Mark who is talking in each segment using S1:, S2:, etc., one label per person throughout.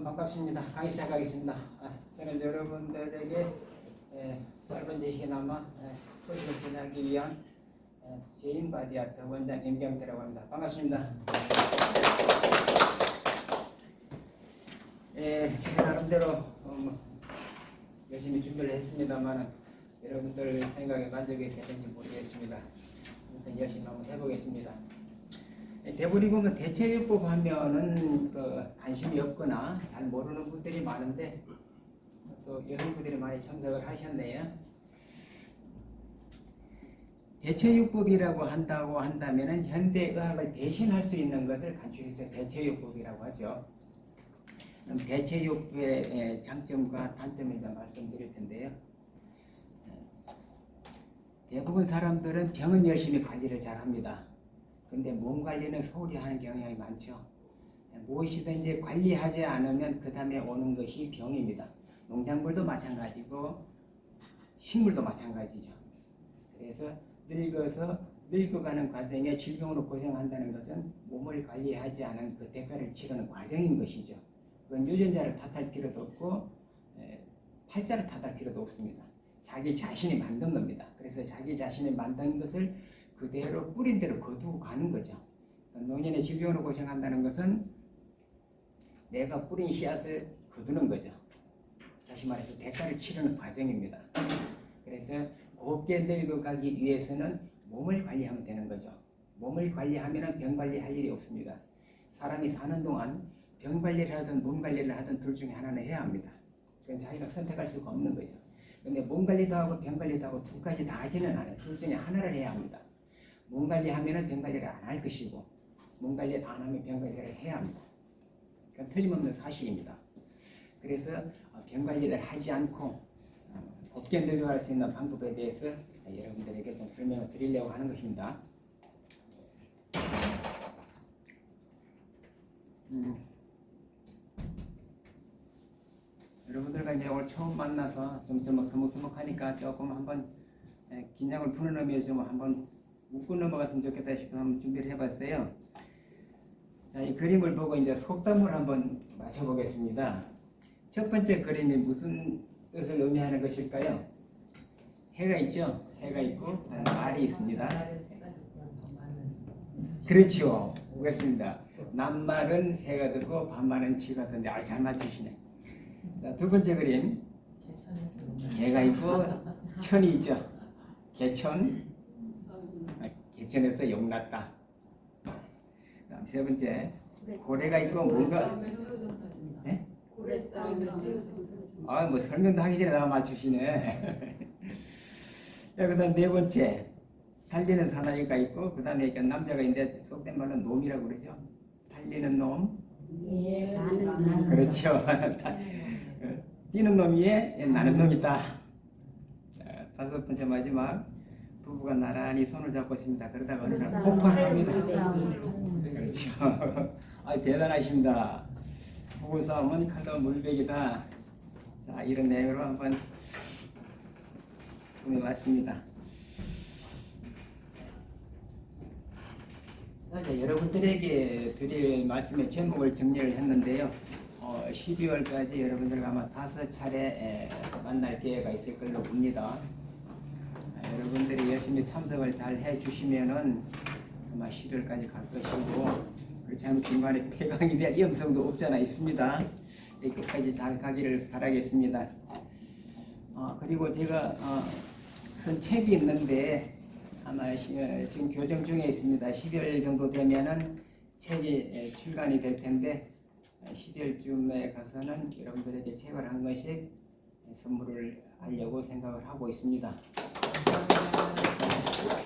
S1: 반갑습니다. 강의 시작하겠습니다. 저는 여러분들에게 짧은 지식이나마 소식을 전하기 위한 제인바디아트 원장 임경태라고 합니다. 반갑습니다. 제가 나름대로 열심히 준비를 했습니다만 여러분들 생각에 만족이 되는지 모르겠습니다. 일단 열심히 한번 해보겠습니다. 대부분 보면 대체요법 하면은 관심이 없거나 잘 모르는 분들이 많은데 또 여성분들이 많이 참석을 하셨네요. 대체요법이라고 한다면은 현대의학을 대신할 수 있는 것을 간추려서 대체요법이라고 하죠. 그럼 대체요법의 장점과 단점을 말씀드릴 텐데요. 대부분 사람들은 병은 열심히 관리를 잘 합니다. 근데 몸 관리는 소홀히 하는 경향이 많죠. 무엇이든지 관리하지 않으면 그 다음에 오는 것이 병입니다. 농작물도 마찬가지고 식물도 마찬가지죠. 그래서 늙어가는 과정에 질병으로 고생한다는 것은 몸을 관리하지 않은 그 대가를 치르는 과정인 것이죠. 그건 유전자를 탓할 필요도 없고 팔자를 탓할 필요도 없습니다. 자기 자신이 만든 겁니다. 그래서 자기 자신이 만든 것을 그대로 뿌린 대로 거두고 가는 거죠. 노년의 질병으로 고생한다는 것은 내가 뿌린 씨앗을 거두는 거죠. 다시 말해서 대가를 치르는 과정입니다. 그래서 곱게 늙어가기 위해서는 몸을 관리하면 되는 거죠. 몸을 관리하면 병 관리할 일이 없습니다. 사람이 사는 동안 병 관리를 하든 몸 관리를 하든 둘 중에 하나는 해야 합니다. 그건 자기가 선택할 수가 없는 거죠. 근데 몸 관리도 하고 병 관리도 하고 두 가지 다 하지는 않아요. 둘 중에 하나를 해야 합니다. 몸 관리하면 병 관리를 안 할 것이고 몸 관리 안 하면 병 관리를 해야 합니다. 그건 틀림없는 사실입니다. 그래서 병 관리를 하지 않고 곱게 늙어갈 수 있는 방법에 대해서 여러분들에게 좀 설명을 드리려고 하는 것입니다. 여러분들과 이제 오늘 처음 만나서 좀 서먹서먹하니까 조금 한번 긴장을 푸는 의미에서 좀 한번 웃고 넘어갔으면 좋겠다 싶어서 한번 준비를 해봤어요. 자, 이 그림을 보고 이제 속담을 한번 맞춰보겠습니다. 첫 번째 그림이 무슨 뜻을 의미하는 것일까요? 해가 있죠? 해가 있고 말이 있습니다. 그렇죠. 그렇습니다. 낱말은 새가 듣고 반말은 쥐가 듣는데 잘 맞추시네. 자, 두 번째 그림. 개가 있고 천이 있죠. 개천. 개천에서 용났다. 그다음 세 번째 고래가 있고 뭔가 뭐 설명도 하기 전에 다 맞추시네. 그다음 네 번째 달리는 사나이가 있고 그다음에 남자가 있는데 속된 말로 놈이라고 그러죠. 달리는 놈. 그렇죠. 뛰는 놈 위에 나는 놈이다. 다섯 번째 마지막 부부가 나란히 손을 잡고 있습니다. 그러다가 어느 날 폭발합니다. 그렇죠. 대단하십니다. 부부싸움은 칼로 물베기다. 자, 이런 내용으로 한번 꾸며봤습니다. 자, 이제 여러분들에게 드릴 말씀의 제목을 정리를 했는데요. 12월까지 여러분들과 아마 5차례 만날 기회가 있을 걸로 봅니다. 여러분들이 열심히 참석을 잘 해주시면은 아마 12월까지 갈 것이고 그렇지 않으면 중간에 폐강이 될 위험성도 없잖아 있습니다. 끝까지 잘 가기를 바라겠습니다. 그리고 제가 쓴 책이 있는데 아마 지금 교정 중에 있습니다. 12월 정도 되면은 책이 출간이 될 텐데 12월쯤에 가서는 여러분들에게 책을 한 권씩 선물을 하려고 생각을 하고 있습니다.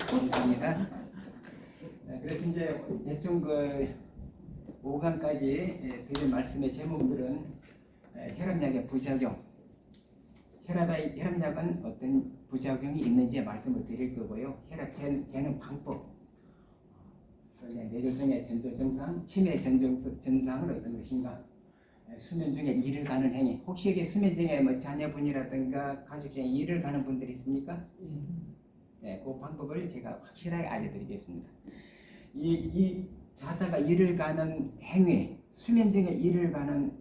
S1: 감사합니다. 그래서 이제 대충 5강까지 드릴 말씀의 제목들은 혈압약의 부작용, 혈압약은 어떤 부작용이 있는지 말씀을 드릴 거고요. 혈압 재는 방법, 뇌졸중의 전조 증상, 치매 전조 증상은 어떤 것인가, 수면 중에 일을 가는 행위. 혹시 여기 수면 중에 자녀분이라든가 가족 중에 일을 가는 분들이 있습니까? 네, 그 방법을 제가 확실하게 알려드리겠습니다. 이 자다가 일을 가는 행위, 수면 중에 일을 가는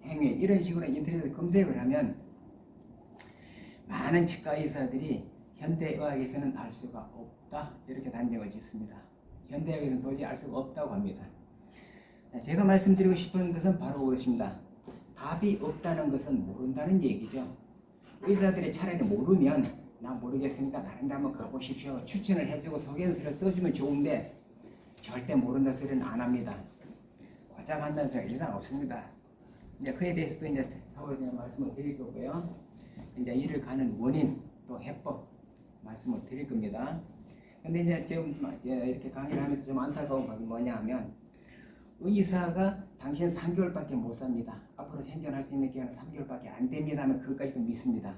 S1: 행위 이런 식으로 인터넷에 검색을 하면 많은 치과 의사들이 현대의학에서는 알 수가 없다 이렇게 단정을 짓습니다. 현대의학에서는 도저히 알 수가 없다고 합니다. 제가 말씀드리고 싶은 것은 바로 그것입니다. 답이 없다는 것은 모른다는 얘기죠. 의사들이 차라리 모르면 나 모르겠으니까 다른 데 한번 가보십시오 추천을 해주고 소견서를 써주면 좋은데 절대 모른다 소리는 안 합니다. 과장한다는 소리 이상 없습니다. 이제 그에 대해서도 이제 서로 그냥 말씀을 드릴 거고요. 이제 이를 가는 원인 또 해법 말씀을 드릴 겁니다. 근데 이제 지금 이렇게 강의를 하면서 좀 안타까운 것이 뭐냐 하면 의사가 당신 3개월밖에 못 삽니다. 앞으로 생존할 수 있는 기간은 3개월밖에 안 됩니다 하면 그것까지도 믿습니다.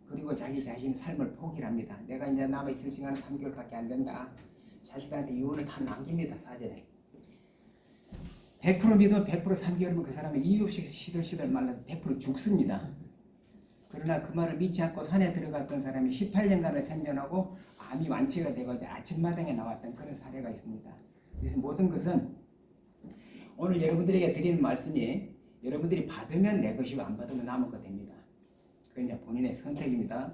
S1: 그리고 자기 자신의 삶을 포기를 합니다. 내가 이제 남아있을 시간은 3개월밖에 안 된다. 자식들한테 유언을 다 남깁니다. 사전에. 100% 믿으면 100% 3개월이면 그 사람은 이유 없이 시들시들 말라서 100% 죽습니다. 그러나 그 말을 믿지 않고 산에 들어갔던 사람이 18년간을 생존하고 암이 완치가 되고 아침마당에 나왔던 그런 사례가 있습니다. 그래서 모든 것은 오늘 여러분들에게 드리는 말씀이 여러분들이 받으면 내 것이고 안 받으면 남은 것 됩니다. 그건 이제 본인의 선택입니다.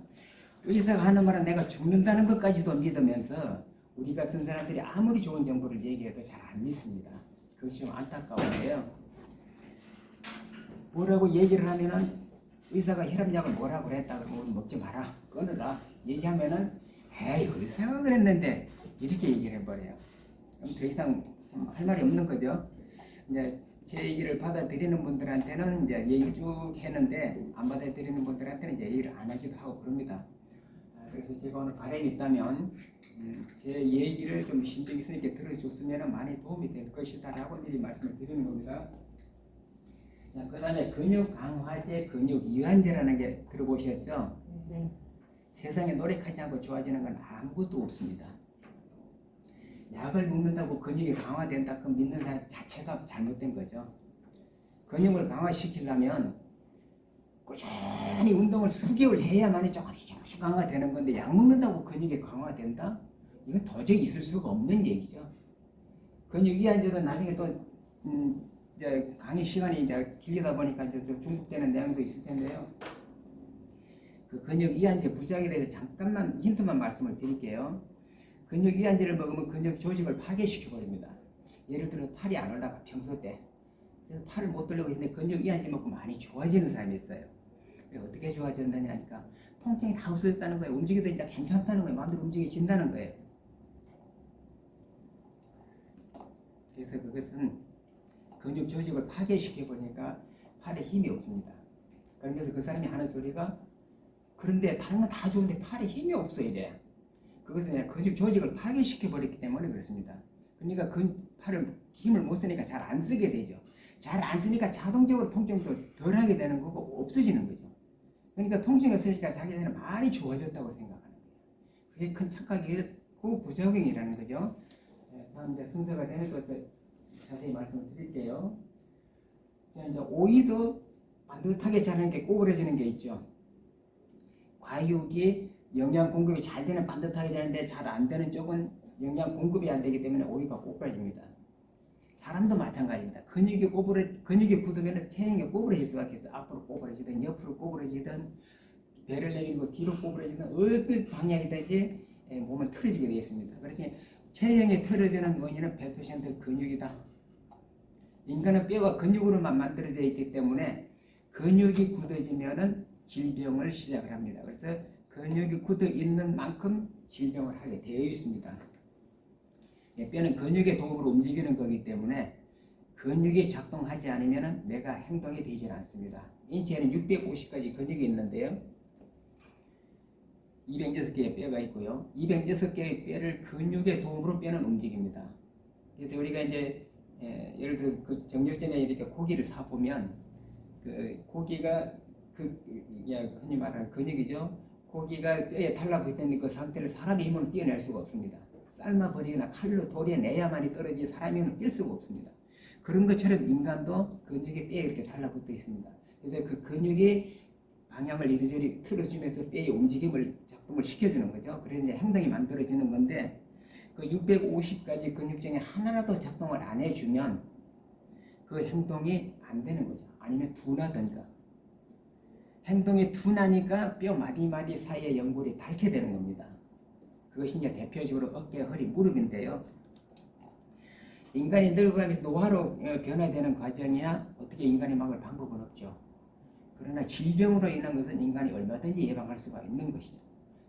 S1: 의사가 하는 말은 내가 죽는다는 것까지도 믿으면서 우리 같은 사람들이 아무리 좋은 정보를 얘기해도 잘 안 믿습니다. 그것이 좀 안타까운데요. 뭐라고 얘기를 하면은 의사가 혈압약을 뭐라고 그랬다 그러면 먹지 마라 끊으라 얘기하면은 에이 의사가 그랬는데 이렇게 얘기를 해버려요. 그럼 더 이상 할 말이 없는 거죠. 이제 제 얘기를 받아들이는 분들한테는 이제 얘기를 쭉 했는데 안 받아들이는 분들한테는 이제 얘기를 안 하기도 하고 그럽니다. 그래서 제가 오늘 바람이 있다면 제 얘기를 좀 신경 쓰게 들어줬으면 많이 도움이 될 것이다라고 미리 말씀을 드리는 겁니다. 자, 그 다음에 근육 강화제, 근육 이완제라는 게 들어보셨죠? 네. 세상에 노력하지 않고 좋아지는 건 아무것도 없습니다. 약을 먹는다고 근육이 강화된다 그 믿는 사람 자체가 잘못된 거죠. 근육을 강화시키려면 꾸준히 운동을 수개월 해야만이 조금씩 강화되는 건데 약 먹는다고 근육이 강화된다? 이건 도저히 있을 수가 없는 얘기죠. 근육 이완제도 나중에 또 이제 강의 시간이 이제 길리다 보니까 이제 좀 중복되는 내용도 있을 텐데요. 그 근육 이완제 부작용에 대해서 잠깐만 힌트만 말씀을 드릴게요. 근육 이완제를 먹으면 근육 조직을 파괴시켜 버립니다. 예를 들어 팔이 안 올라가 평소 때. 그래서 팔을 못 돌리고 있는데 근육 이완제 먹고 많이 좋아지는 사람이 있어요. 어떻게 좋아졌느냐 하니까 통증이 다 없어졌다는 거예요. 움직이도 이제 괜찮다는 거예요. 마음대로 움직여진다는 거예요. 그래서 그것은 근육 조직을 파괴시켜 보니까 팔에 힘이 없습니다. 그래서 그 사람이 하는 소리가 그런데 다른 건 다 좋은데 팔에 힘이 없어 이래. 그것은 근육 조직을 파괴시켜 버렸기 때문에 그렇습니다. 그러니까 그 팔을 힘을 못 쓰니까 잘 안 쓰게 되죠. 잘 안 쓰니까 자동적으로 통증도 덜 하게 되는 거고 없어지는 거죠. 그러니까 통증이 없으니까 자기는 많이 좋아졌다고 생각하는 거예요. 그게 큰 착각이고 부작용이라는 거죠. 다음 이제 순서가 되면 또 자세히 말씀을 드릴게요. 자, 이제 오이도 반듯하게 자라는 게 꼬부러지는 게 있죠. 과육이 영양 공급이 잘 되는 반듯하게 자는데 잘 안 되는 쪽은 영양 공급이 안 되기 때문에 오이가 꼬부러집니다. 사람도 마찬가지입니다. 근육이 굳으면 체형이 꼬부러질 수밖에 없어요. 앞으로 꼬부러지든 옆으로 꼬부러지든 배를 내밀고 뒤로 꼬부러지든 어떤 방향이든지 몸은 틀어지게 되어 있습니다. 그래서 체형이 틀어지는 원인은 100% 근육이다. 인간은 뼈와 근육으로만 만들어져 있기 때문에 근육이 굳어지면은 질병을 시작을 합니다. 그래서 근육이 굳어 있는 만큼 질병을 하게 되어 있습니다. 뼈는 근육의 도움으로 움직이는 거기 때문에 근육이 작동하지 않으면 내가 행동이 되지 않습니다. 인체에는 650가지 근육이 있는데요. 206개의 뼈가 있고요. 206개의 뼈를 근육의 도움으로 뼈는 움직입니다. 그래서 우리가 이제 예를 들어서 그 정육점에 이렇게 고기를 사 보면 그 고기가 흔히 말하는 근육이죠. 고기가 뼈에 달라붙는 그 상태를 사람의 힘으로 떼어낼 수가 없습니다. 삶아버리거나 칼로 도려내야만이 떨어지지 사람의 힘은 뗄 수가 없습니다. 그런 것처럼 인간도 근육이 뼈에 이렇게 달라붙어 있습니다. 그래서 그 근육이 방향을 이리저리 틀어주면서 뼈의 움직임을 작동을 시켜주는 거죠. 그래서 이제 행동이 만들어지는 건데 그 650가지 근육 중에 하나라도 작동을 안 해주면 그 행동이 안 되는 거죠. 아니면 둔하든가. 행동이 둔하니까 뼈 마디마디 사이의 연골이 닳게 되는 겁니다. 그것이 이제 대표적으로 어깨, 허리, 무릎인데요. 인간이 늙어가면서 노화로 변화되는 과정이야 어떻게 인간이 막을 방법은 없죠. 그러나 질병으로 인한 것은 인간이 얼마든지 예방할 수가 있는 것이죠.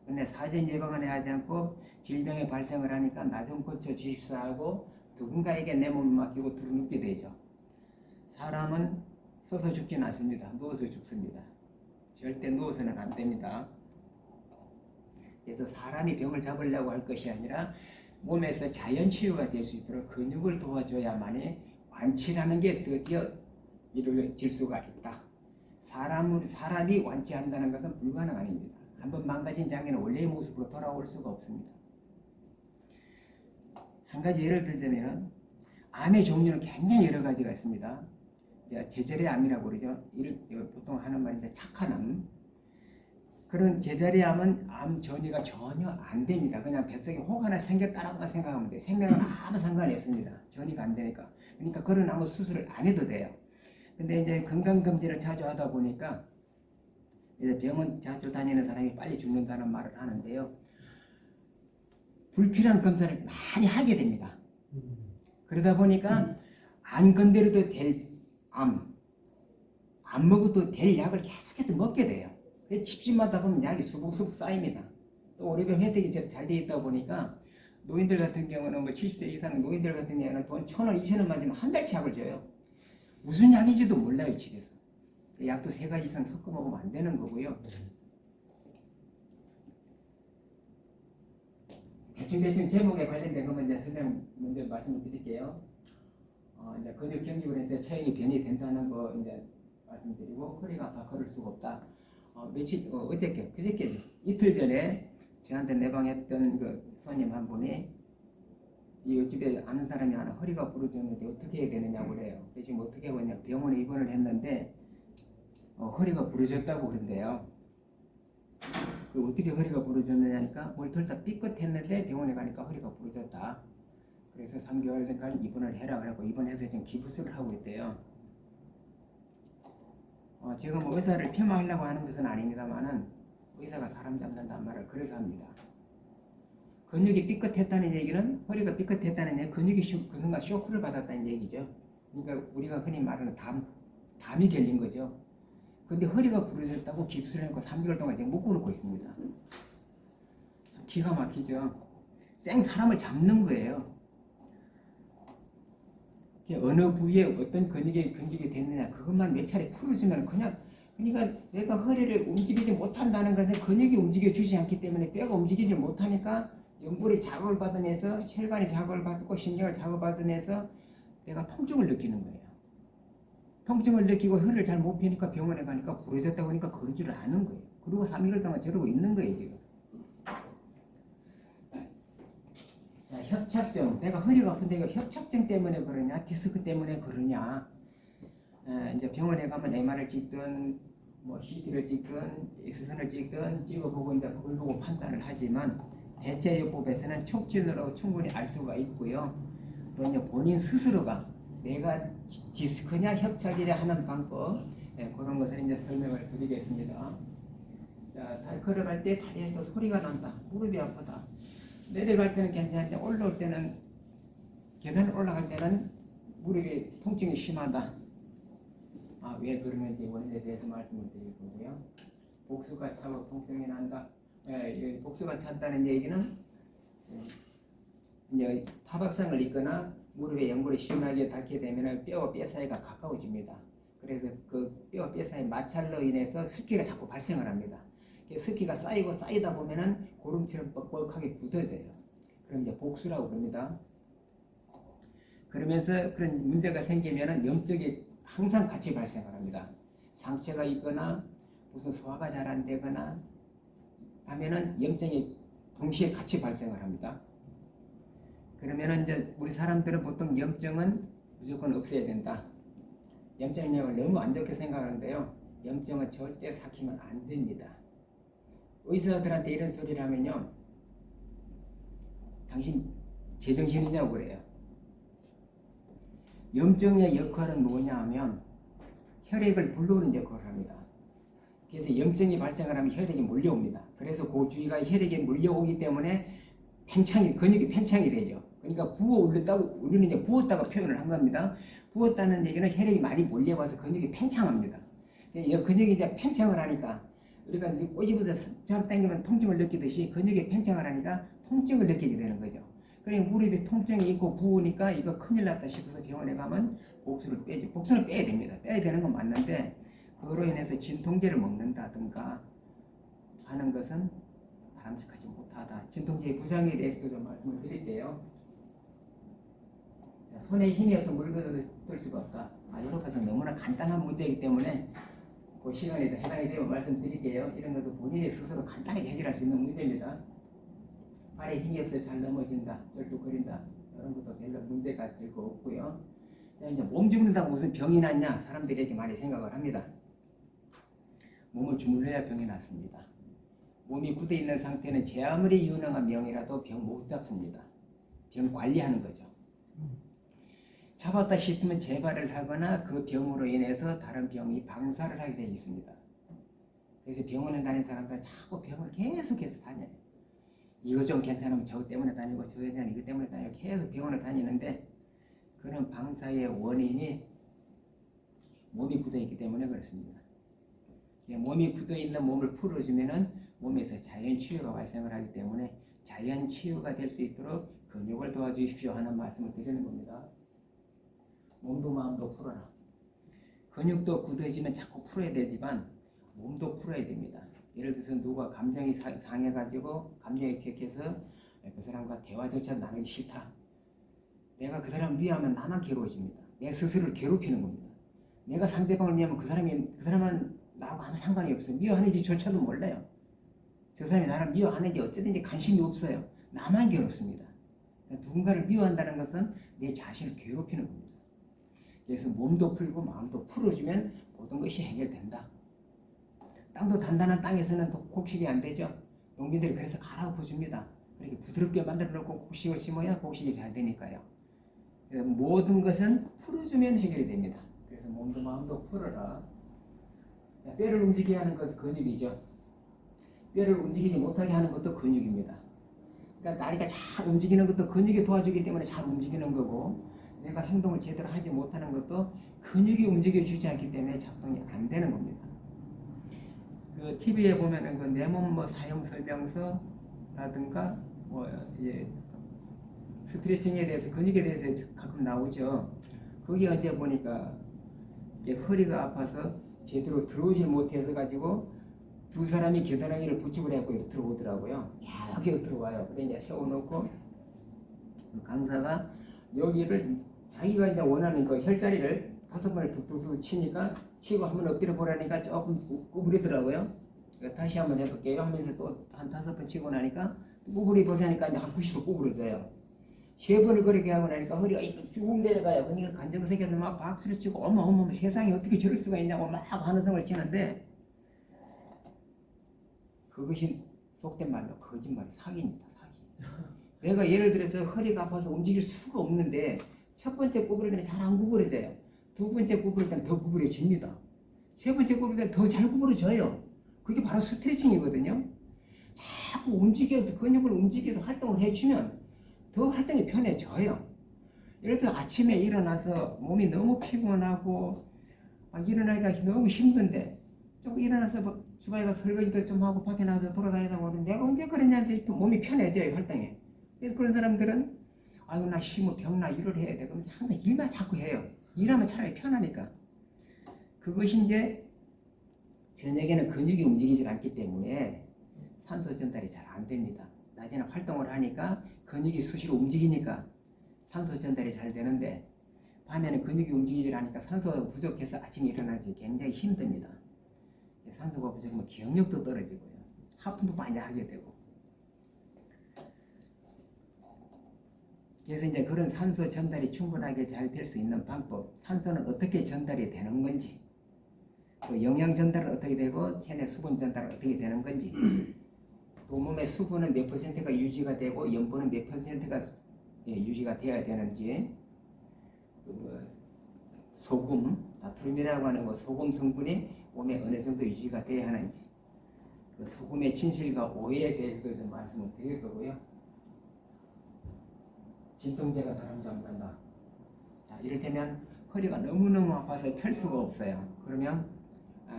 S1: 그런데 사전 예방을 하지 않고 질병의 발생을 하니까 나 좀 고쳐 주십사 하고 누군가에게 내 몸을 맡기고 두루눕게 되죠. 사람은 서서 죽진 않습니다. 누워서 죽습니다. 절대 누워서는 안 됩니다. 그래서 사람이 병을 잡으려고 할 것이 아니라 몸에서 자연 치유가 될 수 있도록 근육을 도와줘야만이 완치라는 게 드디어 이루어질 수가 있다. 사람이 완치한다는 것은 불가능합니다. 한번 망가진 장애는 원래의 모습으로 돌아올 수가 없습니다. 한 가지 예를 들자면 암의 종류는 굉장히 여러 가지가 있습니다. 제자리 암이라고 그러죠. 이를 보통 하는 말인데 착한 암. 그런 제자리 암은 암 전이가 전혀 안 됩니다. 그냥 뱃속에 혹 하나 생겼다라고 생각하면 돼요. 생명은 아무 상관이 없습니다. 전이가 안 되니까. 그러니까 그런 암은 수술을 안 해도 돼요. 근데 이제 건강검진을 자주 하다 보니까 이제 병원 자주 다니는 사람이 빨리 죽는다는 말을 하는데요. 불필요한 검사를 많이 하게 됩니다. 그러다 보니까 안 건드려도 될 암, 안 먹어도 될 약을 계속해서 먹게 돼요. 집집마다 보면 약이 수북수북 쌓입니다. 또 오래병 혜택이 잘 돼 있다 보니까 노인들 같은 경우는 뭐 70세 이상 노인들 같은 경우는 돈 1,000원, 2,000원 맞으면 한 달치 약을 줘요. 무슨 약인지도 몰라요, 집에서. 약도 3가지 이상 섞어 먹으면 안 되는 거고요. 대충 제목에 관련된 것만 이제 설명 먼저 말씀을 드릴게요. 이제 근육 경직으로 해서 체형이 변이 된다는 거 이제 말씀드리고 허리가 아파 걸을 수가 없다. 그저께 이틀 전에 저한테 내방했던 그 손님 한 분이 이 집에 아는 사람이 하나 허리가 부러졌는데 어떻게 해야 되느냐고 그래요. 지금 어떻게 하냐 병원에 입원을 했는데 허리가 부러졌다고 그런대요. 그 어떻게 허리가 부러졌느냐니까 뭘 털다 삐끗했는데 병원에 가니까 허리가 부러졌다. 그래서 3개월간 입원을 해라 그러고 입원해서 지금 기부스를 하고 있대요. 제가 뭐 의사를 폄하하려고 하는 것은 아닙니다만은 의사가 사람 잡는다는 말을 그래서 합니다. 근육이 삐끗했다는 얘기는 허리가 삐끗했다는 얘기, 근육이 그 순간 쇼크를 받았다는 얘기죠. 그러니까 우리가 흔히 말하는 담이 결린 거죠. 근데 허리가 부러졌다고 기부스를 해놓고 3개월 동안 지금 묶어 놓고 있습니다. 참 기가 막히죠. 생 사람을 잡는 거예요. 어느 부위에 어떤 근육이 됐느냐 그것만 몇 차례 풀어주면 그러니까 내가 허리를 움직이지 못한다는 것은 근육이 움직여주지 않기 때문에 뼈가 움직이지 못하니까 연골이 자극을 받으면서 혈관이 자극을 받고 신경을 자극받으면서 내가 통증을 느끼는 거예요. 통증을 느끼고 혀를 잘 못 펴니까 병원에 가니까 부러졌다고 하니까 그런 줄 아는 거예요. 그리고 3개월 동안 저러고 있는 거예요 지금. 자, 협착증. 내가 허리가 아픈데 이거 협착증 때문에 그러냐 디스크 때문에 그러냐. 이제 병원에 가면 MR을 찍든 뭐 CT를 찍든 X선을 찍든 찍어보고 이제 그걸 보고 판단을 하지만 대체요법에서는 촉진으로 충분히 알 수가 있고요. 또 이제 본인 스스로가 내가 디스크냐 협착이냐 하는 방법 그런 것을 이제 설명을 드리겠습니다. 자, 걸어갈 때 다리에서 소리가 난다. 무릎이 아프다. 내려갈 때는 괜찮은데 올라올 때는 계단을 올라갈 때는 무릎이 통증이 심하다. 왜 그러는지 원인에 대해서 말씀을 드릴 거고요. 복수가 차고 통증이 난다. 복수가 찼다는 얘기는 이제 타박상을 입거나 무릎에 연골이 심하게 닳게 되면 뼈와 뼈 사이가 가까워집니다. 그래서 그 뼈와 뼈 사이 마찰로 인해서 습기가 자꾸 발생을 합니다. 습기가 쌓이다 보면은 고름처럼 뻑뻑하게 굳어져요. 그럼 이제 복수라고 그럽니다. 그러면서 그런 문제가 생기면은 염증이 항상 같이 발생을 합니다. 상처가 있거나 무슨 소화가 잘 안 되거나 하면은 염증이 동시에 같이 발생을 합니다. 그러면은 이제 우리 사람들은 보통 염증은 무조건 없애야 된다. 염증량을 너무 안 좋게 생각하는데요. 염증은 절대 삭히면 안 됩니다. 의사들한테 이런 소리를 하면요. 당신 제정신이냐고 그래요. 염증의 역할은 뭐냐 하면 혈액을 불러오는 역할을 합니다. 그래서 염증이 발생을 하면 혈액이 몰려옵니다. 그래서 그 주위가 혈액이 몰려오기 때문에 근육이 팽창이 되죠. 그러니까 우리는 이제 부었다고 표현을 한 겁니다. 부었다는 얘기는 혈액이 많이 몰려와서 근육이 팽창합니다. 이 근육이 이제 팽창을 하니까 우리가 이제 꼬집어서 저로 당기면 통증을 느끼듯이 근육이 팽창을 하니까 통증을 느끼게 되는 거죠. 그러니까 무릎에 통증이 있고 부으니까 이거 큰일 났다 싶어서 병원에 가면 복수를 빼죠. 복수는 빼야 됩니다. 빼야 되는 건 맞는데 그로 인해서 진통제를 먹는다든가 하는 것은 바람직하지 못하다. 진통제의 부작용에 대해서도 좀 말씀을 드릴게요. 손에 힘이 없어 물건을 들 수가 없다. 이런 것은 너무나 간단한 문제이기 때문에 그 시간에 해당이 되면 말씀드릴게요. 이런 것도 본인이 스스로 간단하게 해결할 수 있는 문제입니다. 발에 힘이 없어 잘 넘어진다, 쩔뚝거린다, 이런 것도 별로 문제가 될 거 없고요. 자, 이제 몸 죽는다고 무슨 병이 났냐? 사람들이 이렇게 많이 생각을 합니다. 몸을 주물러야 병이 낫습니다. 몸이 굳어 있는 상태는 제 아무리 유능한 명이라도 병 못 잡습니다. 병 관리하는 거죠. 잡았다 싶으면 재발을 하거나 그 병으로 인해서 다른 병이 방사를 하게 되어 있습니다. 그래서 병원에 다니는 사람들은 자꾸 병을 계속해서 다녀요. 이거 좀 괜찮으면 저거 때문에 다니고 저거 괜찮으면 이거 때문에 다니고 계속 병원에 다니는데 그런 방사의 원인이 몸이 굳어있기 때문에 그렇습니다. 몸이 굳어있는 몸을 풀어주면은 몸에서 자연 치유가 발생을 하기 때문에 자연 치유가 될 수 있도록 근육을 도와주십시오 하는 말씀을 드리는 겁니다. 몸도 마음도 풀어라. 근육도 굳어지면 자꾸 풀어야 되지만 몸도 풀어야 됩니다. 예를 들어서 누가 감정이 상해가지고 감정이 격해서 그 사람과 대화조차 나누기 싫다. 내가 그 사람을 미워하면 나만 괴로워집니다. 내 스스로를 괴롭히는 겁니다. 내가 상대방을 미워하면 그 사람은 나하고 아무 상관이 없어요. 미워하는지조차도 몰라요. 저 사람이 나를 미워하는지 어쨌든지 관심이 없어요. 나만 괴롭습니다. 누군가를 미워한다는 것은 내 자신을 괴롭히는 겁니다. 그래서 몸도 풀고 마음도 풀어주면 모든 것이 해결된다. 땅도 단단한 땅에서는 곡식이 안 되죠. 농민들이 그래서 갈아엎어 줍니다. 이렇게 부드럽게 만들어 놓고 곡식을 심어야 곡식이 잘 되니까요. 그래서 모든 것은 풀어주면 해결이 됩니다. 그래서 몸도 마음도 풀어라. 뼈를 움직이게 하는 것은 근육이죠. 뼈를 움직이지 못하게 하는 것도 근육입니다. 그러니까 다리가 잘 움직이는 것도 근육이 도와주기 때문에 잘 움직이는 거고 내가 행동을 제대로 하지 못하는 것도 근육이 움직여주지 않기 때문에 작동이 안 되는 겁니다. 그 TV에 보면은 그 내 몸 사용 설명서라든가 스트레칭에 대해서 근육에 대해서 가끔 나오죠. 거기 언제 보니까 허리가 아파서 제대로 들어오질 못해서 가지고 두 사람이 겨드랑이를 붙이고 해갖고 들어오더라고요. 여기 들어와요. 그래 이제 세워놓고 그 강사가 여기를 자기가 이제 원하는 그 혈자리를 5번을 툭툭툭 치니까 치고 한번 엎드려 보라니까 조금 구부리더라고요. 다시 한번 해볼게요 하면서 또 한 5번 치고 나니까 구부리 보세요니까 이제 한 90도 구부러져요. 3번을 그렇게 하고 나니까 허리가 쭉 내려가요. 그러니까 간증 새끼들 막 박수를 치고 어머 세상에 어떻게 저럴 수가 있냐고 막 환호성을 치는데 그것이 속된 말로 거짓말, 사기입니다. 사기. 내가 예를 들어서 허리가 아파서 움직일 수가 없는데 첫 번째 구부릴 때는 잘 안 구부러져요. 두 번째 구부릴 때는 더 구부러집니다. 세 번째 구부릴 때는 더 잘 구부러져요. 그게 바로 스트레칭이거든요. 자꾸 움직여서 근육을 움직여서 활동을 해주면 더 활동이 편해져요. 예를 들어서 아침에 일어나서 몸이 너무 피곤하고 일어나기가 너무 힘든데 좀 일어나서 주방에 가서 설거지도 좀 하고 밖에 나가서 돌아다니다 보면 내가 언제 그랬냐는데 몸이 편해져요. 활동이. 그래서 그런 사람들은 아유 나 심어 병나 일을 해야 돼. 그러면서 항상 일만 자꾸 해요. 일하면 차라리 편하니까. 그것이 이제 저녁에는 근육이 움직이질 않기 때문에 산소 전달이 잘 안 됩니다. 낮에는 활동을 하니까 근육이 수시로 움직이니까 산소 전달이 잘 되는데 밤에는 근육이 움직이질 않으니까 산소가 부족해서 아침에 일어나지 굉장히 힘듭니다. 산소가 부족하면 기억력도 떨어지고요. 하품도 많이 하게 되고. 그래서 이제 그런 산소 전달이 충분하게 잘 될 수 있는 방법, 산소는 어떻게 전달이 되는 건지, 또 영양 전달은 어떻게 되고 체내 수분 전달은 어떻게 되는 건지, 또 몸의 수분은 몇 %가 유지가 되고 염분은 몇 %가 유지가 되어야 되는지, 소금, 나트륨이라고 하는 거 소금 성분이 몸에 어느 정도 유지가 돼야 하는지, 그 소금의 진실과 오해에 대해서도 좀 말씀을 드릴 거고요. 진통제가 사람 잡는다. 자, 이를테면 허리가 너무너무 아파서 펼 수가 없어요. 그러면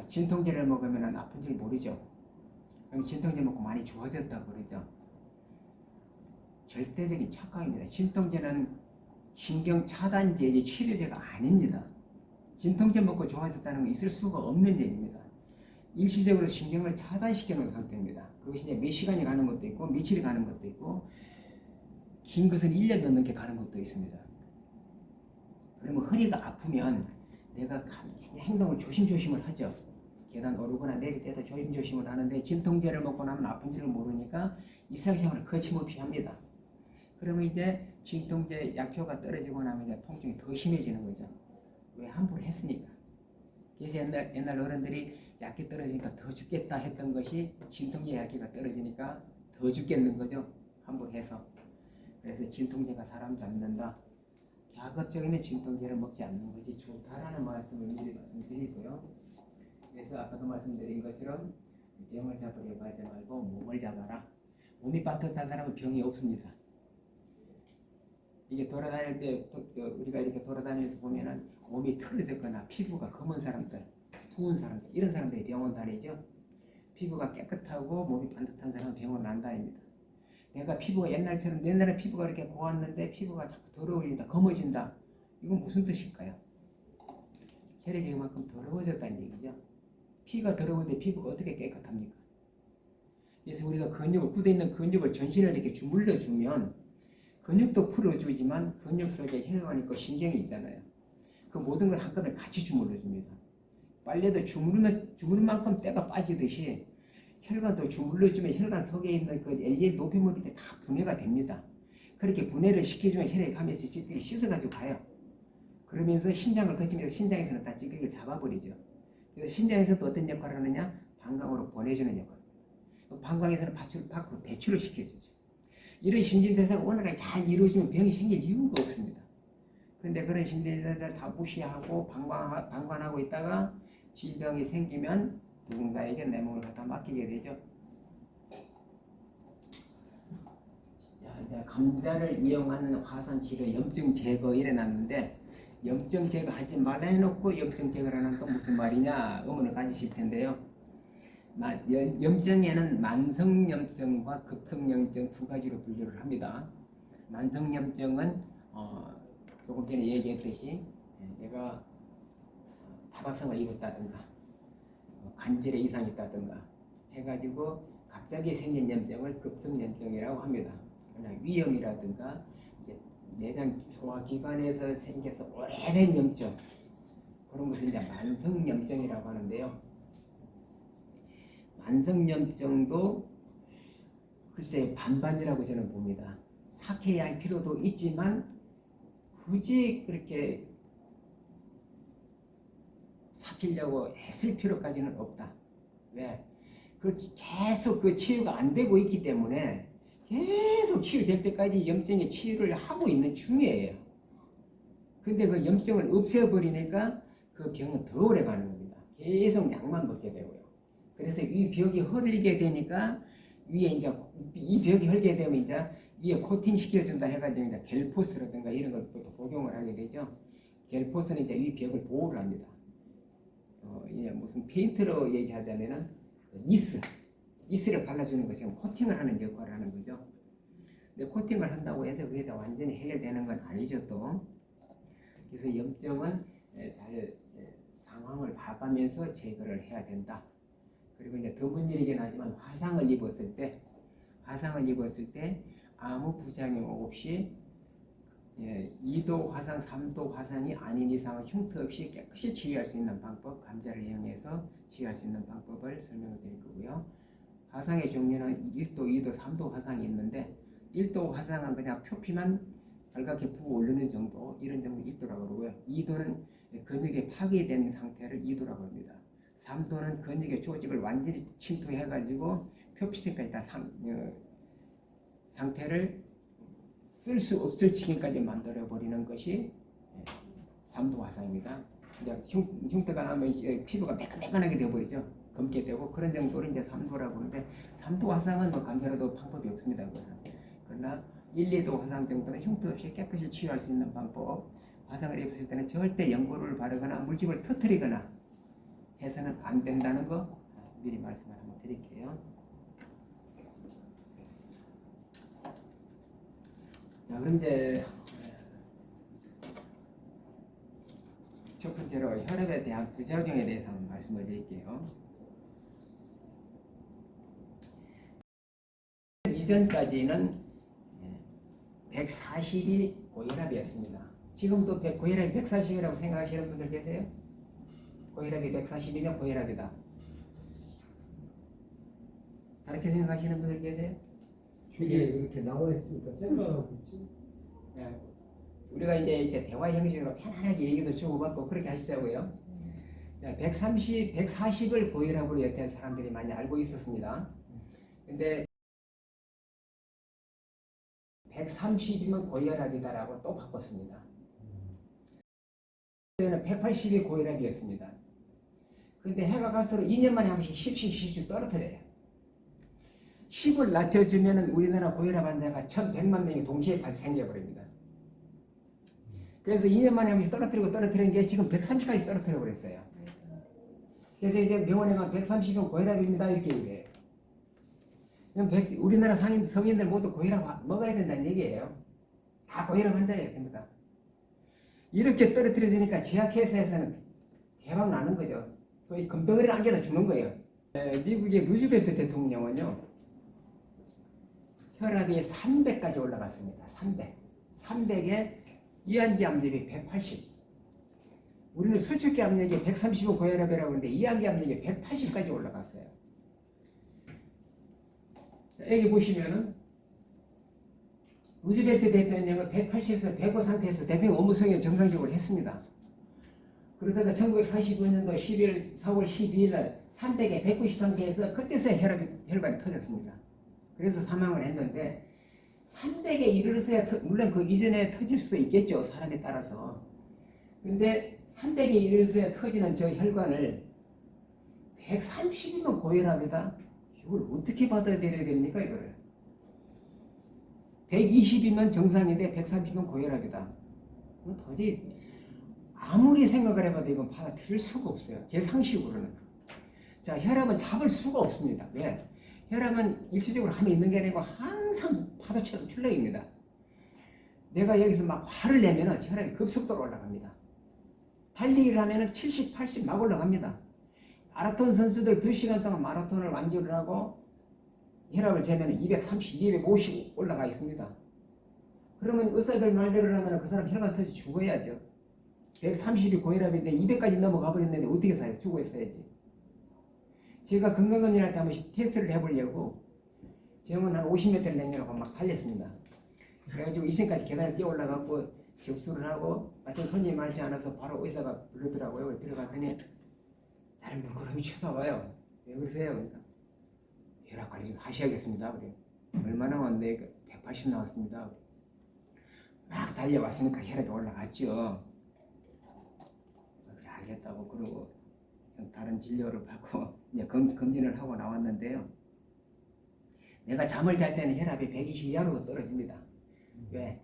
S1: 진통제를 먹으면 아픈 줄 모르죠. 그럼 진통제 먹고 많이 좋아졌다고 그러죠. 절대적인 착각입니다. 진통제는 신경 차단제지 치료제가 아닙니다. 진통제 먹고 좋아졌다는 건 있을 수가 없는 얘기입니다. 일시적으로 신경을 차단시켜 놓은 상태입니다. 그것이 이제 몇 시간이 가는 것도 있고 며칠이 가는 것도 있고 긴 것은 1년도 넘게 가는 것도 있습니다. 그러면 허리가 아프면 내가 행동을 조심조심을 하죠. 계단 오르거나 내릴 때도 조심조심을 하는데 진통제를 먹고 나면 아픈지를 모르니까 일상생활을 거침없이 합니다. 그러면 이제 진통제 약효가 떨어지고 나면 이제 통증이 더 심해지는 거죠. 왜? 함부로 했으니까. 그래서 옛날 어른들이 약이 떨어지니까 더 죽겠다 했던 것이 진통제 약효가 떨어지니까 더 죽겠는 거죠. 함부로 해서. 그래서 진통제가 사람 잡는다. 가급적이면 진통제를 먹지 않는 것이 좋다라는 말씀을 미리 말씀드리고요. 그래서 아까도 말씀드린 것처럼 병을 잡으려고 하지 말고 몸을 잡아라. 몸이 빠듯한 사람은 병이 없습니다. 이게 돌아다닐 때 우리가 이렇게 돌아다니면서 보면은 몸이 털어졌거나 피부가 검은 사람들, 부은 사람들, 이런 사람들이 병원 다니죠. 피부가 깨끗하고 몸이 반듯한 사람은 병원 안 다닙니다. 내가 피부가 옛날처럼 옛날에 피부가 이렇게 고왔는데 피부가 자꾸 더러워진다, 검어진다. 이건 무슨 뜻일까요? 혈액이 그만큼 더러워졌다는 얘기죠. 피가 더러운데 피부가 어떻게 깨끗합니까? 그래서 우리가 근육을 굳어 있는 근육을 전신을 이렇게 주물러 주면 근육도 풀어주지만 근육 속에 혈관이 있고 신경이 있잖아요. 그 모든 걸 한꺼번에 같이 주물러 줍니다. 빨래도 주무른 만큼 때가 빠지듯이 혈관도 주물러주면 혈관 속에 있는 그 LDL 노폐물이 다 분해가 됩니다. 그렇게 분해를 시켜주면 혈액이 가면서 찌꺼기를 씻어가지고 가요. 그러면서 신장을 거치면서 신장에서는 다 찌꺼기를 잡아버리죠. 그래서 신장에서도 어떤 역할을 하느냐? 방광으로 보내주는 역할. 방광에서는 밖으로 배출을 시켜주죠. 이런 신진대사가 원활하게 잘 이루어지면 병이 생길 이유가 없습니다. 그런데 그런 신진대사를 다 무시하고 방관하고 있다가 질병이 생기면 누군가에게 내 몸을 갖다 맡기게 되죠. 이제 감자를 이용한 화상 치료, 염증 제거 이래놨는데 염증 제거하지 말라 해놓고 염증 제거를 하는 또 무슨 말이냐 의문을 가지실 텐데요. 염증에는 만성염증과 급성염증 두 가지로 분류를 합니다. 만성염증은 조금 전에 얘기했듯이 내가 타박상을 입었다든가 관절에 이상이 있다든가 해가지고 갑자기 생긴 염증을 급성염증이라고 합니다. 그냥 위염이라든가 이제 내장 소화기관에서 생겨서 오래된 염증 그런 것을 이제 만성염증이라고 하는데요. 만성염증도 글쎄 반반이라고 저는 봅니다. 삭해야 할 필요도 있지만 굳이 그렇게 삭히려고 애쓸 필요까지는 없다. 왜? 계속 그 치유가 안 되고 있기 때문에 계속 치유될 때까지 염증의 치유를 하고 있는 중이에요. 근데 그 염증을 없애버리니까 그 병은 더 오래 가는 겁니다. 계속 약만 먹게 되고요. 그래서 이 벽이 헐리게 되니까 위에 이제 이 벽이 헐게 되면 이제 위에 코팅 시켜준다 해가지고 이제 겔포스라든가 이런 걸 또 복용을 하게 되죠. 겔포스는 이제 이 벽을 보호를 합니다. 이제 무슨 페인트로 얘기하자면은 니스를 발라주는 것처럼 코팅을 하는 역할을 하는 거죠. 근데 코팅을 한다고 해서 그게 다 완전히 해결되는 건 아니죠 또. 그래서 염증은 잘 상황을 봐가면서 제거를 해야 된다. 그리고 이제 드문 일이긴 하지만 화상을 입었을 때 아무 부작용 없이 2도 화상, 3도 화상이 아닌 이상은 흉터 없이 깨끗이 치유할 수 있는 방법, 감자를 이용해서 치유할 수 있는 방법을 설명을 드릴 거고요. 화상의 종류는 1도, 2도, 3도 화상이 있는데 1도 화상은 그냥 표피만 빨갛게 부어오르는 정도, 이런 정도 1도라고 그러고요. 2도는 근육이 파괴된 상태를 2도라고 합니다. 3도는 근육의 조직을 완전히 침투해가지고 표피층까지 다 상태를 쓸 수 없을 지경까지 만들어버리는 것이 삼도 화상입니다. 이제 흉터가 나면 피부가 매끈매끈하게 되어버리죠. 검게 되고 그런 정도로 이제 삼도라고 하는데 삼도 화상은 뭐 감사라도 방법이 없습니다. 그것은. 그러나 1, 2도 화상 정도는 흉터 없이 깨끗이 치유할 수 있는 방법. 화상을 입었을 때는 절대 연고를 바르거나 물집을 터뜨리거나 해서는 안 된다는 거 미리 말씀을 한번 드릴게요. 자, 그럼 이제 첫 번째로 혈압에 대한 부작용에 대해서 한번 말씀을 드릴게요. 이전까지는 140이 고혈압이었습니다. 지금도 고혈압이 140이라고 생각하시는 분들 계세요? 고혈압이 140이면 고혈압이다. 다르게 생각하시는 분들 계세요?
S2: 이게 이렇게 나와 있으니까 생각하고 있지.
S1: 네. 우리가 이제 이렇게 대화 형식으로 편안하게 얘기도 주고받고 그렇게 하시자고요. 자, 140을 고혈압으로 여태 사람들이 많이 알고 있었습니다. 근데 130이면 고혈압이다라고 또 바꿨습니다. 그때는 180이 고혈압이었습니다. 근데 해가 갈수록 2년 만에 한 번씩 10씩 떨어뜨려요. 10을 낮춰주면 우리나라 고혈압 환자가 1100만 명이 동시에 생겨버립니다. 그래서 2년 만에 한 번씩 떨어뜨리는 게 지금 130까지 떨어뜨려 버렸어요. 그래서 이제 병원에 가면 130은 고혈압입니다 이렇게 얘기해요. 우리나라 성인들 모두 고혈압 먹어야 된다는 얘기예요. 다 고혈압 환자예요, 전부 다. 이렇게 떨어뜨려주니까 제약회사에서는 대박 나는 거죠. 소위 금덩어리를 안겨다 주는 거예요. 미국의 루즈벨트 대통령은요, 혈압이 300까지 올라갔습니다. 300에 이한기 압력이 180. 우리는 수축기 압력이 135 고혈압이라고 하는데 이한기 압력이 180까지 올라갔어요. 여기 보시면은 루즈벨트 대통령은 180에서 105 상태에서 대통령 업무 수행을 정상적으로 했습니다. 그러다가 1945년도 4월 12일 날 300에 190 상태에서 그때서야 혈관이 터졌습니다. 그래서 사망을 했는데 300에 이르러서야 물론 그 이전에 터질 수도 있겠죠. 사람에 따라서. 근데 300에 이르러서야 터지는 저 혈관을 130이면 고혈압이다. 이걸 어떻게 받아들여야 됩니까, 이거를? 120이면 정상인데 130이면 고혈압이다. 도저히 아무리 생각을 해봐도 이건 받아들일 수가 없어요. 제 상식으로는. 자, 혈압은 잡을 수가 없습니다. 왜? 혈압은 일시적으로 하면 있는 게 아니고 항상 파도처럼 출렁입니다. 내가 여기서 막 화를 내면 혈압이 급속도로 올라갑니다. 달리기를 하면 70, 80 막 올라갑니다. 마라톤 선수들 2시간 동안 마라톤을 완주를 하고 혈압을 재면 230, 250 올라가 있습니다. 그러면 의사들 말대로 하면 그 사람 혈관 터져 죽어야죠. 130이 고혈압인데 200까지 넘어가 버렸는데 어떻게 살아요? 죽어 있어야지. 제가 건강검진할 때 한번 테스트를 해보려고 병원 한 50m를 내려고 막 달렸습니다. 그래가지고 2층까지 계단을 뛰어 올라가고 접수를 하고 마침 손님이 많지 않아서 바로 의사가 부르더라고요. 들어갔더니 나를 물끄러미 쳐다봐요. 왜 그러세요? 그러니까 혈압 관리 좀 하셔야겠습니다. 그래. 얼마나 왔는데 180 나왔습니다. 막 달려왔으니까 혈압이 올라갔죠. 그래, 알겠다고 그러고 다른 진료를 받고 이제 검진을 하고 나왔는데요. 내가 잠을 잘 때는 혈압이 120 이하로 떨어집니다. 왜?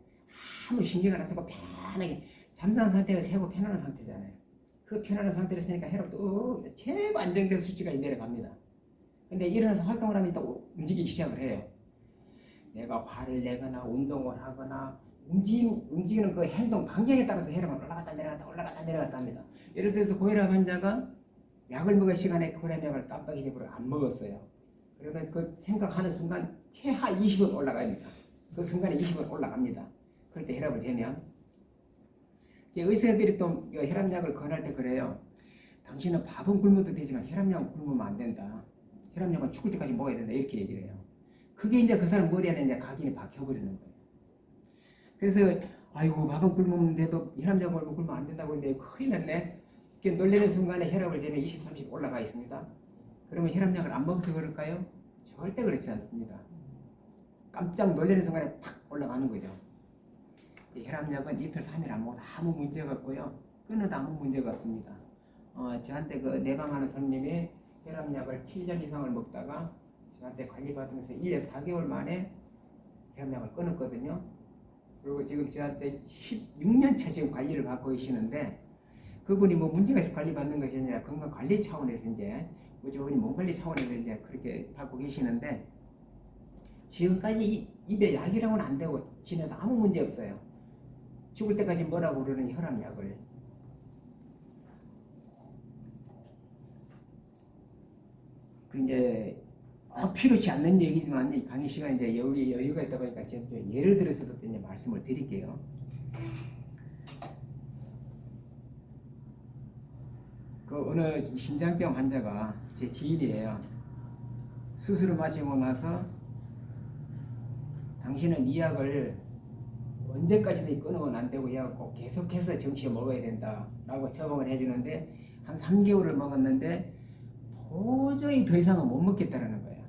S1: 아무 신경을 안 쓰고 편하게 잠자는 상태가 세고 편안한 상태잖아요. 그 편안한 상태로 있으니까 혈압도 최고 안정된 수치가 내려갑니다. 근데 일어나서 활동을 하면 또 움직이기 시작을 해요. 내가 화를 내거나 운동을 하거나 움직이는 그 행동 반경에 따라서 혈압은 올라갔다 내려갔다 합니다. 예를 들어서 고혈압 환자가 약을 먹을 시간에 고혈압 약을 깜빡이 집으로 안 먹었어요. 그러면 그 생각하는 순간 최하 20은 올라갑니다. 그 순간에 20은 올라갑니다. 그럴 때 혈압을 재면 의사들이 또 혈압약을 권할 때 그래요. 당신은 밥은 굶어도 되지만 혈압약은 굶으면 안 된다. 혈압약은 죽을 때까지 먹어야 된다. 이렇게 얘기를 해요. 그게 이제 그 사람 머리 안에 이제 각인이 박혀버리는 거예요. 그래서 아이고 밥은 굶으면 돼도 혈압약을 굶으면 안 된다고 했는데 큰일 났네. 이렇게 놀라는 순간에 혈압을 재면 20, 30 올라가 있습니다. 그러면 혈압약을 안 먹어서 그럴까요? 절대 그렇지 않습니다. 깜짝 놀라는 순간에 팍 올라가는 거죠. 혈압약은 이틀 3일 안 먹어도 아무 문제가 없고요. 끊어도 아무 문제가 없습니다. 저한테 그 내방하는 손님이 혈압약을 7년 이상을 먹다가 저한테 관리받으면서 1년 4개월 만에 혈압약을 끊었거든요. 그리고 지금 저한테 16년 차 지금 관리를 받고 계시는데, 그분이 뭐 문제가 있어 관리받는 것이 아니라 건강 관리 차원에서 이제 무조건 몸 관리 차원에서 이제 그렇게 받고 계시는데, 지금까지 입에 약이라고는 안 되고 지내도 아무 문제 없어요. 죽을 때까지 뭐라고 그러는 혈압약을. 그 이제 필요치 않는 얘기지만 이 강의 시간 이제 여유가 있다 보니까 제가 예를 들어서도 이제 말씀을 드릴게요. 그 어느 심장병 환자가 제 지인이에요. 수술을 마치고 나서 당신은 이 약을 언제까지도 끊으면 안 되고 이 약을 꼭 계속해서 정시에 먹어야 된다라고 처방을 해주는데, 한 3개월을 먹었는데 도저히 더 이상은 못 먹겠다라는 거예요.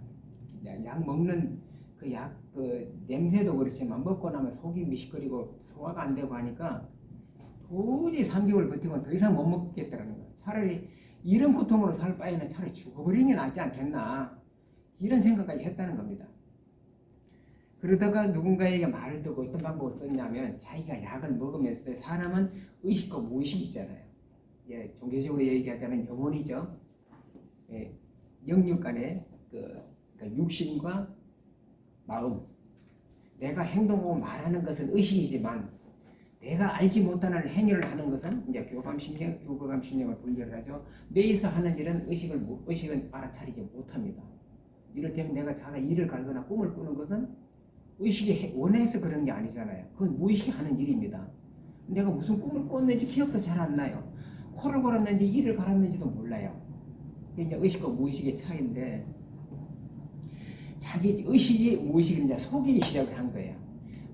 S1: 약 먹는 그 냄새도 그렇지만 먹고 나면 속이 미식거리고 소화가 안 되고 하니까 도저히 3개월 버티고 더 이상 못 먹겠다라는 거예요. 차라리 이런 고통으로 살 바에는 차라리 죽어버리는 게 낫지 않겠나, 이런 생각까지 했다는 겁니다. 그러다가 누군가에게 말을 듣고 어떤 방법을 썼냐면, 자기가 약을 먹으면서 사람은 의식과 무의식이 있잖아요. 예, 종교적으로 얘기하자면 영혼이죠. 예, 영육 간의 그러니까 육신과 마음, 내가 행동하고 말하는 것은 의식이지만 내가 알지 못하는 행위를 하는 것은 이제 교감심령, 유교감심령을 분류를 하죠. 뇌에서 하는 일은 의식은 알아차리지 못합니다. 이를테면 내가 자다 이를 갈거나 꿈을 꾸는 것은 의식이 원해서 그런 게 아니잖아요. 그건 무의식이 하는 일입니다. 내가 무슨 꿈을 꿨는지 기억도 잘 안 나요. 코를 골았는지 이를 갈았는지도 몰라요. 그게 이제 의식과 무의식의 차이인데, 자기 의식이 무의식을 이제 속이기 시작을 한 거예요.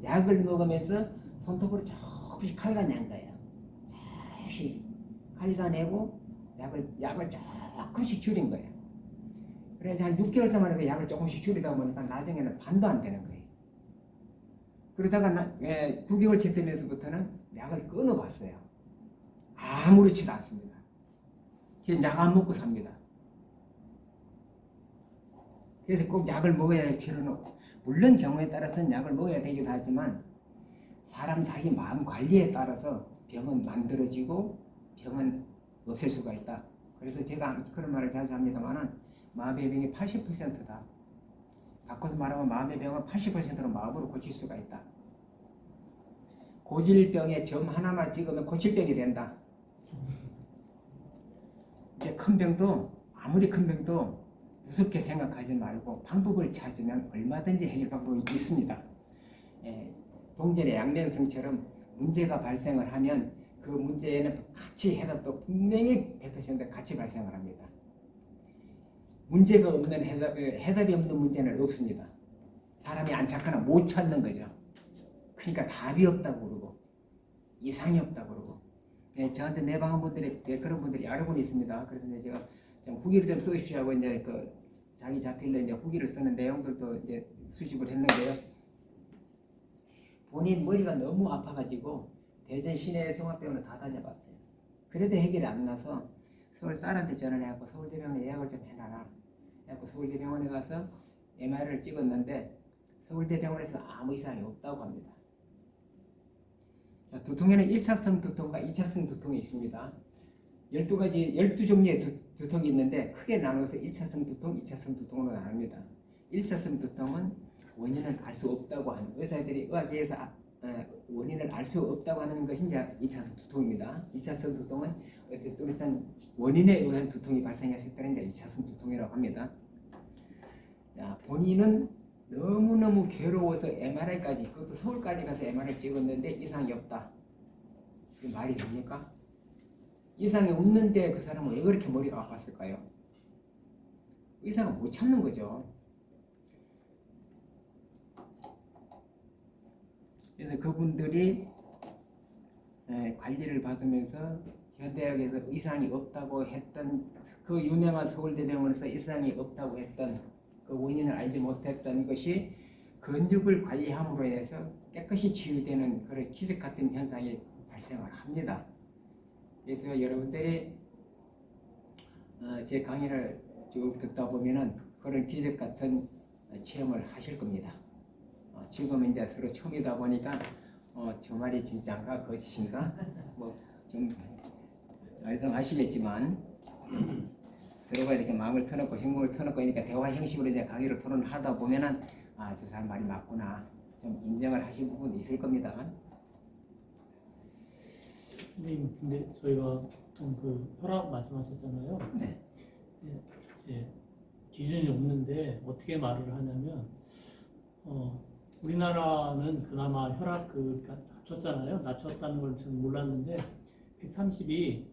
S1: 약을 먹으면서 손톱으로 조금씩 갉아낸 거예요. 조금씩 갉아내고 약을 조금씩 줄인 거예요. 그래서 한 6개월 동안 그 약을 조금씩 줄이다 보니까 나중에는 반도 안 되는 거예요. 그러다가 9개월 째 되면서부터는 약을 끊어봤어요. 아무렇지도 않습니다. 지금 약 안 먹고 삽니다. 그래서 꼭 약을 먹어야 할 필요는 없고, 물론 경우에 따라서는 약을 먹어야 되기도 하지만 사람 자기 마음 관리에 따라서 병은 만들어지고 병은 없앨 수가 있다. 그래서 제가 그런 말을 자주 합니다만은, 마음의 병이 80%다. 바꿔서 말하면 마음의 병은 80%로 마음으로 고칠 수가 있다. 고질병에 점 하나만 찍으면 고질병이 된다. 이제 큰 병도, 아무리 큰 병도 무섭게 생각하지 말고 방법을 찾으면 얼마든지 해결 방법이 있습니다. 동전의 양면성처럼 문제가 발생을 하면 그 문제에는 같이 해답도 분명히 100% 같이 발생을 합니다. 문제가 없는 해답이 없는 문제는 없습니다. 사람이 안 찾거나 못 찾는 거죠. 그러니까 답이 없다고 그러고 이상이 없다고 그러고. 저한테 내방한 분들이 그런 분들이 여러 분 있습니다. 그래서 이제 제가 좀 후기를 좀 써주십시오 하고 이제 자기 자필로 이제 후기를 쓰는 내용들도 이제 수집을 했는데요. 본인 머리가 너무 아파가지고 대전 시내 종합병원을 다 다녀봤어요. 그래도 해결이 안 나서 서울 딸한테 전화를 해갖고 서울대병원에 예약을 좀 해놔라. 그래갖고 서울대병원에 가서 MRI를 찍었는데 서울대병원에서 아무 이상이 없다고 합니다. 자, 두통에는 1차성 두통과 2차성 두통이 있습니다. 12종류의 두통이 있는데 크게 나눠서 1차성 두통, 2차성 두통으로 나눕니다. 1차성 두통은 원인을 알 수 없다고 하는, 의사들이 의학계에서 원인을 알 수 없다고 하는 것이 이제 2차성 두통입니다. 2차성 두통은 뚜렷한 원인에 의한 두통이 발생했을 때는 이제 2차성 두통이라고 합니다. 자, 본인은 너무너무 괴로워서 MRI까지, 그것도 서울까지 가서 MRI 찍었는데 이상이 없다. 그 말이 됩니까? 이상이 없는데 그 사람은 왜 그렇게 머리가 아팠을까요? 의사가 못 찾는 거죠. 그래서 그분들이 관리를 받으면서 현대학에서 이상이 없다고 했던, 그 유명한 서울대병원에서 이상이 없다고 했던 그 원인을 알지 못했던 것이 근육을 관리함으로 인해서 깨끗이 치유되는 그런 기적 같은 현상이 발생을 합니다. 그래서 여러분들이 제 강의를 쭉 듣다 보면은 그런 기적 같은 체험을 하실 겁니다. 지금은 이제 서로 처음이다 보니까 저 말이 진짜인가 거짓인가 뭐 좀 말씀하시겠지만 서로가 이렇게 마음을 터놓고 행복을 터놓고 그러니까 대화 형식으로 이제 강의를 토론을 하다 보면은 저 사람 말이 맞구나 좀 인정을 하신 부분도 있을 겁니다.
S3: 선생님, 근데 저희가 보통 그 혈압 말씀하셨잖아요.
S1: 네.
S3: 이제 기준이 없는데 어떻게 말을 하냐면 우리나라는 그나마 혈압 그러니까 낮췄잖아요. 낮췄다는 걸 저는 몰랐는데 130이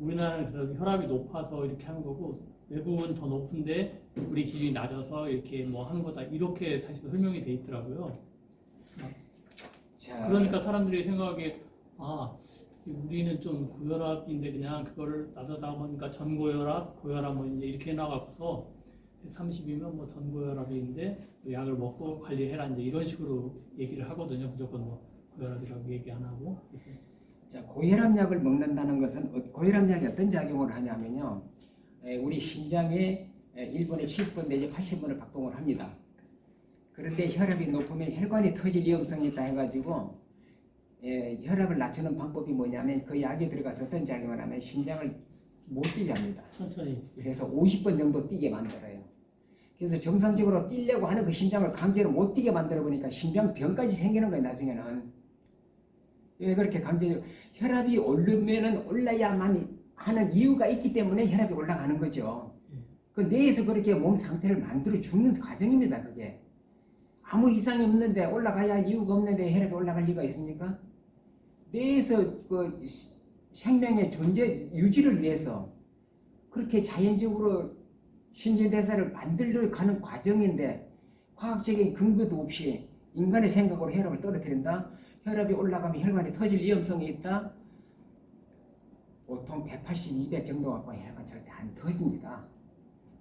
S3: 우리나라는 그래도 혈압이 높아서 이렇게 하는 거고 외국은 더 높은데 우리 기준이 낮아서 이렇게 뭐 하는 거다 이렇게 사실 설명이 돼 있더라고요.
S1: 자,
S3: 그러니까 사람들이 생각하기에 우리는 좀 고혈압인데 그냥 그거를 낮아다 보니까 전고혈압, 고혈압 뭐 이제 이렇게 나가고서 130이면 뭐 전고혈압인데 약을 먹고 관리해라 이제 이런 식으로 얘기를 하거든요. 무조건 뭐 고혈압이라고 얘기 안 하고. 그래서
S1: 자, 고혈압약을 먹는다는 것은 고혈압약이 어떤 작용을 하냐면요. 우리 심장에 1분에 70번 내지 80번을 박동을 합니다. 그런데 혈압이 높으면 혈관이 터질 위험성이 있다 해가지고 혈압을 낮추는 방법이 뭐냐면 그 약이 들어가서 어떤 작용을 하면 심장을 못 뛰게 합니다.
S3: 천천히.
S1: 그래서 50번 정도 뛰게 만들어요. 그래서 정상적으로 뛰려고 하는 그 심장을 강제로 못 뛰게 만들어 보니까 심장병까지 생기는 거예요. 나중에는. 왜 그렇게 강제적으로 혈압이 오르면은 올라야만 하는 이유가 있기 때문에 혈압이 올라가는 거죠. 그 뇌에서 그렇게 몸 상태를 만들어 주는 과정입니다. 그게 아무 이상이 없는데 올라가야 이유가 없는데 혈압이 올라갈 리가 있습니까? 뇌에서 그 생명의 존재 유지를 위해서 그렇게 자연적으로 신진대사를 만들려 가는 과정인데 과학적인 근거도 없이 인간의 생각으로 혈압을 떨어뜨린다. 혈압이 올라가면 혈관이 터질 위험성이 있다. 보통 180, 200 정도 갖고 혈관 절대 안 터집니다.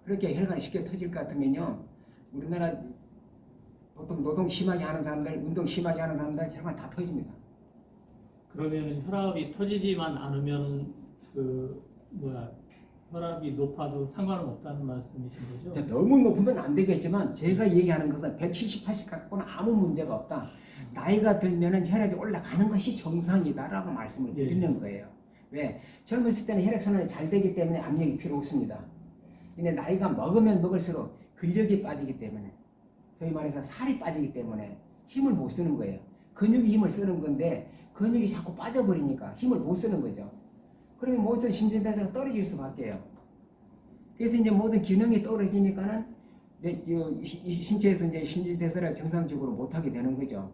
S1: 그렇게 혈관이 쉽게 터질 것 같으면요. 우리나라 보통 노동 심하게 하는 사람들, 운동 심하게 하는 사람들 혈관 다 터집니다.
S3: 그러면 혈압이 터지지만 않으면 혈압이 높아도 상관은 없다는 말씀이신 거죠?
S1: 너무 높으면 안 되겠지만 제가 얘기하는 것은 170, 80 갖고는 아무 문제가 없다. 나이가 들면은 혈압이 올라가는 것이 정상이다라고 말씀을 드리는 거예요. 왜? 젊었을 때는 혈액순환이 잘 되기 때문에 압력이 필요 없습니다. 근데 나이가 먹으면 먹을수록 근력이 빠지기 때문에 소위 말해서 살이 빠지기 때문에 힘을 못 쓰는 거예요. 근육이 힘을 쓰는 건데 근육이 자꾸 빠져버리니까 힘을 못 쓰는 거죠. 그러면 모든 신진대사가 떨어질 수밖에요. 그래서 이제 모든 기능이 떨어지니까는 신체에서 이제 신진대사를 정상적으로 못하게 되는 거죠.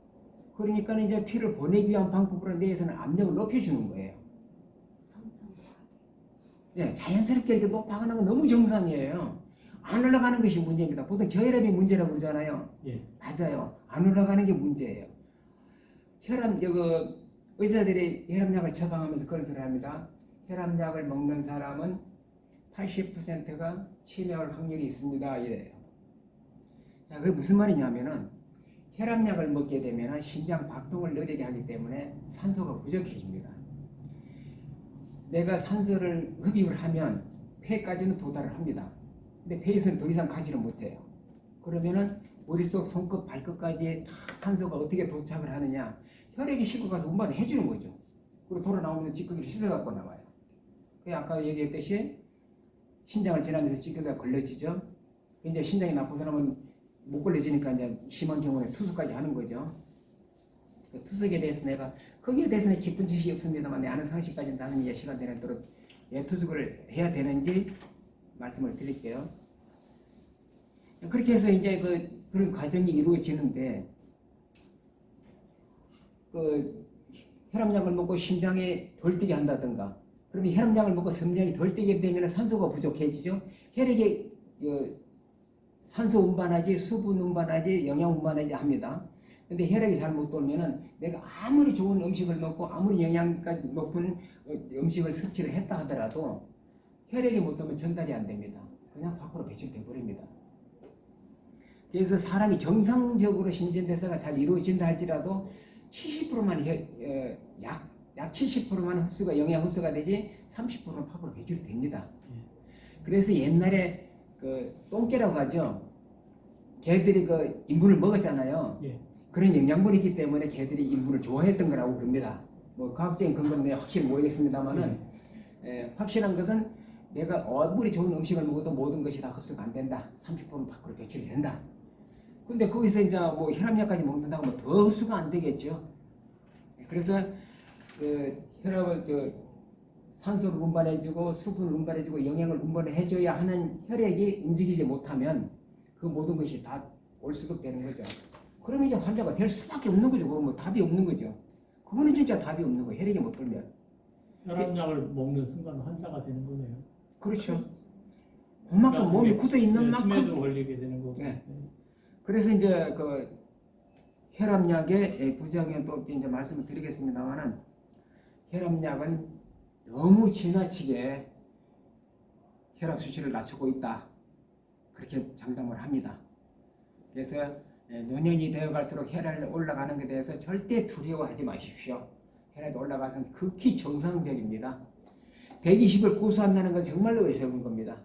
S1: 그러니까 이제 피를 보내기 위한 방법으로 뇌에서는 압력을 높여주는 거예요. 네, 자연스럽게 이렇게 높아가는 건 너무 정상이에요. 안 올라가는 것이 문제입니다. 보통 저혈압이 문제라고 그러잖아요.
S3: 예.
S1: 맞아요. 안 올라가는 게 문제예요. 의사들이 혈압약을 처방하면서 그런 소리를 합니다. 혈압약을 먹는 사람은 80%가 치매할 확률이 있습니다. 이래요. 자, 그게 무슨 말이냐면은 혈압약을 먹게 되면 심장 박동을 느리게 하기 때문에 산소가 부족해집니다. 내가 산소를 흡입을 하면 폐까지는 도달을 합니다. 근데 폐에서는 더 이상 가지를 못해요. 그러면은 머릿속, 손끝, 발끝까지 다 산소가 어떻게 도착을 하느냐? 혈액이 싣고 가서 운반을 해주는 거죠. 그리고 돌아 나오면서 찌꺼기를 씻어갖고 나와요. 그 아까 얘기했듯이 신장을 지나면서 찌꺼기가 걸러지죠. 이제 신장이 나쁜 사람은 못 걸려지니까 이제 심한 경우는 투석까지 하는 거죠. 그 투석에 대해서 내가 거기에 대해서는 깊은 지식이 없습니다만 내 아는 상식까지는 나는 이제 시간 되는 대로 왜 투석을 해야 되는지 말씀을 드릴게요. 그렇게 해서 이제 그런 과정이 이루어지는데 혈압약을 먹고 심장에 덜 뛰게 한다든가 그러면 혈압약을 먹고 심장이 덜 뛰게 되면 산소가 부족해지죠. 혈액에 산소 운반하지 수분 운반하지 영양 운반하지 합니다. 근데 혈액이 잘 못 돌면은 내가 아무리 좋은 음식을 먹고 아무리 영양가 높은 음식을 섭취를 했다 하더라도 혈액이 못 돌면 전달이 안 됩니다. 그냥 밖으로 배출돼 버립니다. 그래서 사람이 정상적으로 신진대사가 잘 이루어진다 할지라도 70%만 약 70%만 흡수가 영양 흡수가 되지 30%는 팍으로 배출이 됩니다.
S3: 예.
S1: 그래서 옛날에 그 똥개라고 하죠. 개들이 그 인분을 먹었잖아요.
S3: 예.
S1: 그런 영양분이 있기 때문에 개들이 인분을 좋아했던 거라고 그럽니다. 뭐 과학적인 근거는 내가 확실히 모르겠습니다만은 확실한 것은 내가 아무리 좋은 음식을 먹어도 모든 것이 다 흡수가 안 된다. 30%는 밖으로 배출이 된다. 근데 거기서 이제 뭐 혈압약까지 먹는다고 뭐 더 흡수가 안 되겠죠. 그래서 그 혈압을 그 산소를 운반해주고 수분을 운반해주고 영양을 운반해줘야 하는 혈액이 움직이지 못하면 그 모든 것이 다 올수록 되는 거죠. 그러면 이제 환자가 될 수밖에 없는 거죠. 그건 뭐 답이 없는 거죠. 그거는 진짜 답이 없는 거예요. 혈액이 못 돌면.
S3: 혈압약을 먹는 순간 환자가 되는 거네요.
S1: 그렇죠. 그만큼 몸이 굳어 있는
S3: 치매도
S1: 만큼.
S3: 걸리게 되는 거고.
S1: 네. 그래서 이제 그 혈압약의 부작용 또 이제 말씀을 드리겠습니다만은 혈압약은 너무 지나치게 혈압 수치를 낮추고 있다. 그렇게 장담을 합니다. 그래서 노년이 되어갈수록 혈압이 올라가는 것에 대해서 절대 두려워하지 마십시오. 혈압이 올라가서는 극히 정상적입니다. 120을 고수한다는 것은 정말로 어리석은 겁니다.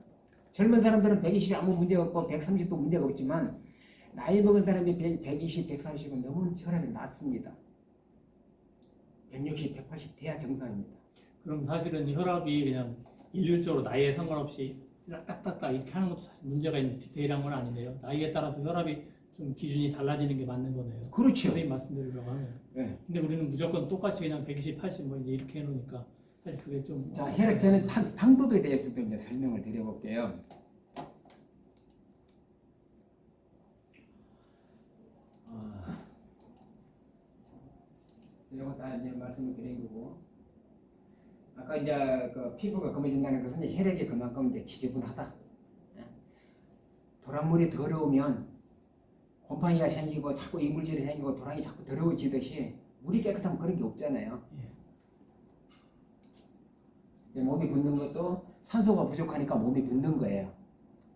S1: 젊은 사람들은 120이 아무 문제가 없고 130도 문제가 없지만 나이 먹은 사람이 120, 130은 너무 혈압이 낮습니다. 160, 180 돼야 정상입니다.
S3: 그럼 사실은 혈압이 그냥 일률적으로 나이에 상관없이 딱딱딱 이렇게 하는 것도 사실 문제가 있는 디테일한 건 아니네요. 나이에 따라서 혈압이 좀 기준이 달라지는 게 맞는 거네요.
S1: 그렇죠.
S3: 선생님 말씀대로 하면.
S1: 네.
S3: 근데 우리는 무조건 똑같이 그냥 120, 80 뭐 이제 이렇게 해놓으니까 사실 그게 좀.
S1: 자, 혈액 저는 방법에 대해서 좀 이제 설명을 드려볼게요. 이거 다 이제 말씀을 드린 거고, 아까 이제 그 피부가 검어진다는 것은 이제 혈액이 그만큼 이제 지저분하다. 예. 도랑물이 더러우면 곰팡이가 생기고 자꾸 이물질이 생기고 도랑이 자꾸 더러워지듯이 물이 깨끗하면 그런 게 없잖아요. 몸이 붓는 것도 산소가 부족하니까 몸이 붓는 거예요.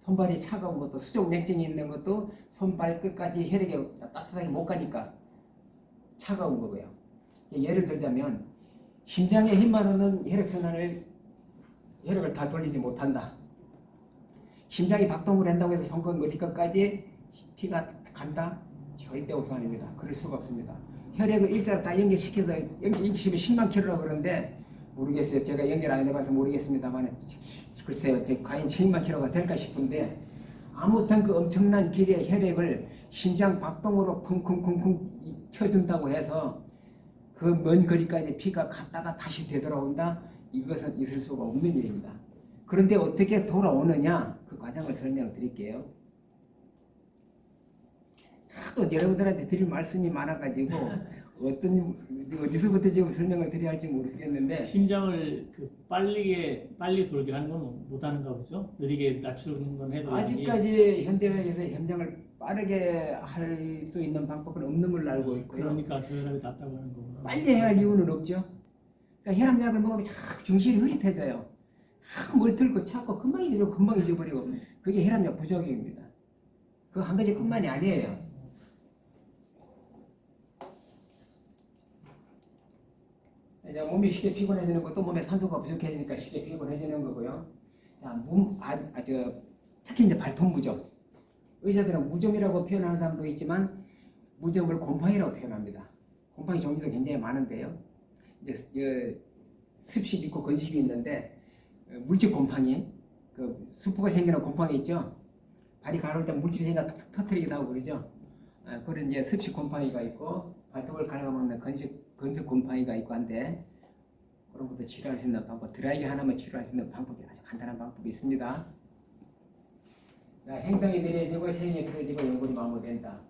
S1: 손발이 차가운 것도 수족 냉증이 있는 것도 손발 끝까지 혈액이 따뜻하게 못 가니까 차가운 거고요. 예를 들자면 심장에 힘만 오는 혈액을 다 돌리지 못한다. 심장이 박동을 한다고 해서 손끝 머리끝까지 피가 간다? 절대 오산입니다. 그럴 수가 없습니다. 혈액을 일자로 다 연결시켜서 연결시키면 10만 킬로라고 그러는데 모르겠어요. 제가 연결 안 해봐서 모르겠습니다만 글쎄요. 과연 10만 킬로가 될까 싶은데 아무튼 그 엄청난 길이의 혈액을 심장 박동으로 쿵쿵쿵쿵 쳐준다고 해서 그 먼 거리까지 피가 갔다가 다시 되돌아온다? 이것은 있을 수가 없는 일입니다. 그런데 어떻게 돌아오느냐? 그 과정을 설명드릴게요. 하도 여러분들한테 드릴 말씀이 많아가지고 어디서부터 지금 설명을 드려야 할지 모르겠는데
S3: 심장을 그 빨리 돌게 하는 건 못하는가 보죠? 느리게 낮추는 건 해도
S1: 아직까지 현대의학에서 심장을 빠르게 할 수 있는 방법은 없는 걸로 알고 있고요.
S3: 그러니까 저혈압이 낮다고 하는 거구나.
S1: 빨리 해야 할 이유는 없죠. 그러니까 혈압약을 먹으면 자꾸 정신이 흐릿해져요. 뭘 들고 찾고 금방 잊어버리고 그게 혈압약 부작용입니다. 그 한 가지뿐만이 아니에요. 이제 몸이 쉽게 피곤해지는 것도 몸에 산소가 부족해지니까 쉽게 피곤해지는 거고요. 자, 특히 이제 발톱 무좀. 의사들은 무좀이라고 표현하는 사람도 있지만 무좀을 곰팡이라고 표현합니다. 곰팡이 종류도 굉장히 많은데요. 이제 습식 있고 건식이 있는데 물집 곰팡이, 그 수포가 생기는 곰팡이 있죠. 발이 가려울 때 물집이 생겨 툭툭 터뜨리기도 하고 그러죠. 그런 이제 습식 곰팡이가 있고 발톱을 갉아먹는 건식 곰팡이가 있고 한데 그런 것도 치료할 수 있는 방법, 드라이기 하나만 치료할 수 있는 방법이 아주 간단한 방법이 있습니다. 자, 행동이 느려지고 세균이 틀어지고 연골이 마모된다.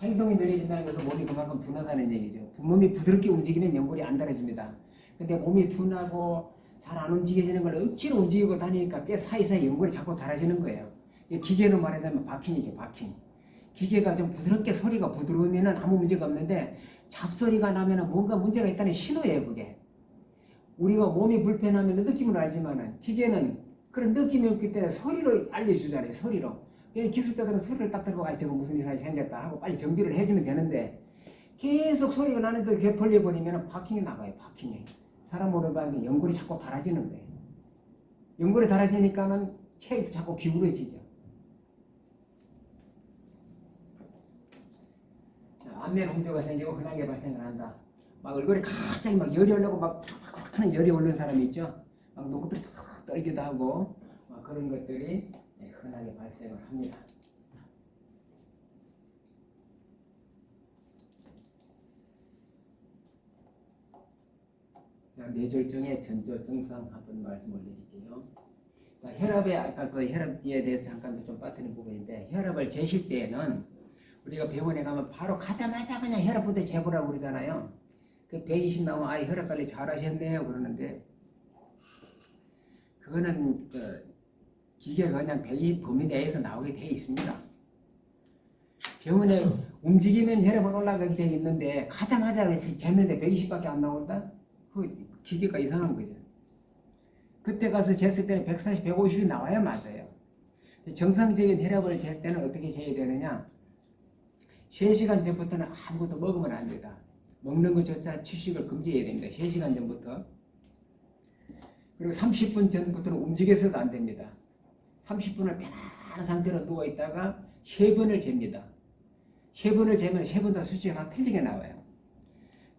S1: 행동이 느려진다는 것은 몸이 그만큼 둔하다는 얘기죠. 몸이 부드럽게 움직이면 연골이 안 달아집니다. 근데 몸이 둔하고 잘 안 움직여지는 걸 억지로 움직이고 다니니까 뼈 사이사이 연골이 자꾸 달아지는 거예요. 기계로 말하자면 바킹이죠, 바킹. 기계가 좀 부드럽게 소리가 부드러우면 아무 문제가 없는데 잡소리가 나면 뭔가 문제가 있다는 신호예요, 그게. 우리가 몸이 불편하면 느낌으로 알지만은 기계는 그런 느낌이 없기 때문에 소리로 알려주잖아요, 소리로. 기술자들은 소리를 딱 들고 저거 무슨 이상이 생겼다 하고 빨리 정비를 해주면 되는데 계속 소리가 나는데 계속 돌려버리면 바킹이 나가요, 바킹이. 사람 오래 가면 연골이 자꾸 달아지는 거예요. 연골이 달아지니까는 체액도 자꾸 기울어지죠. 안면 홍조가 생기고 흔하게 발생을 한다. 막 얼굴에 갑자기 막 열이 올라고 막 하는 열이 오르는 사람이 있죠. 막 눈꺼풀이 싹 떨기도 하고 막 그런 것들이 흔하게 발생을 합니다. 자, 뇌졸중의 전조 증상 한번 말씀을 드릴게요. 자, 혈압에 아까 그 혈압에 대해서 잠깐 좀 빠뜨린 부분인데 혈압을 재실 때에는 우리가 병원에 가면 바로 가자마자 그냥 혈압부터 재보라고 그러잖아요. 그 120 나오면 아 혈압 관리 잘하셨네요 그러는데 그거는 그 기계가 그냥 120 범위 내에서 나오게 돼 있습니다. 병원에 움직이면 혈압은 올라가게 돼 있는데 가자마자 쟀는데 120밖에 안 나온다? 그 기계가 이상한 거죠. 그때 가서 쟀을 때는 140, 150이 나와야 맞아요. 정상적인 혈압을 잴 때는 어떻게 재야 되느냐? 3시간 전부터는 아무것도 먹으면 안 된다. 먹는 것조차 취식을 금지해야 됩니다. 3시간 전부터. 그리고 30분 전부터는 움직여서도 안 됩니다. 30분을 편안한 상태로 누워있다가 3번을 잽니다. 3번을 재면 3번 다 수치가 다 틀리게 나와요.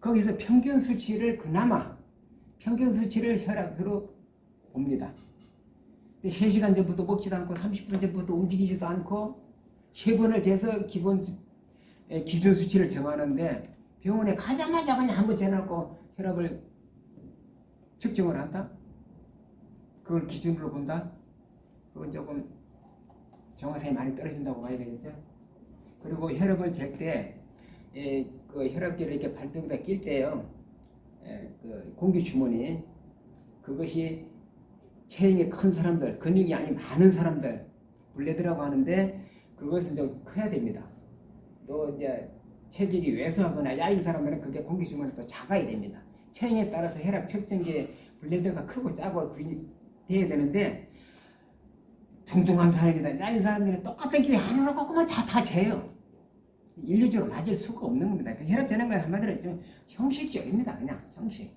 S1: 거기서 평균 수치를 그나마 평균 수치를 혈압으로 봅니다. 3시간 전부터 먹지도 않고 30분 전부터 움직이지도 않고 3번을 재서 기준 수치를 정하는데 병원에 가자마자 그냥 한번 재놓고 혈압을 측정을 한다? 그걸 기준으로 본다? 그건 조금 정확성이 많이 떨어진다고 봐야 되겠죠? 그리고 혈압을 잴 때 그 혈압계를 이렇게 발등에다 낄 때요, 그 공기 주머니 그것이 체형이 큰 사람들, 근육이 양이 많은 사람들 블레드라고 하는데 그것은 좀 커야 됩니다. 또 이제 체질이 왜소하거나 야인 사람들은 그게 공기 주머니 또 작아야 됩니다. 체형에 따라서 혈압 측정기에 블레드가 크고 작고 돼야 되는데 뚱뚱한 사람이다 야인 사람들은 똑같은 기회 하나로 갖고만 다 재요. 인류적으로 맞을 수가 없는 겁니다. 그 혈압 재는 건 한마디로 좀 형식적입니다. 그냥 형식.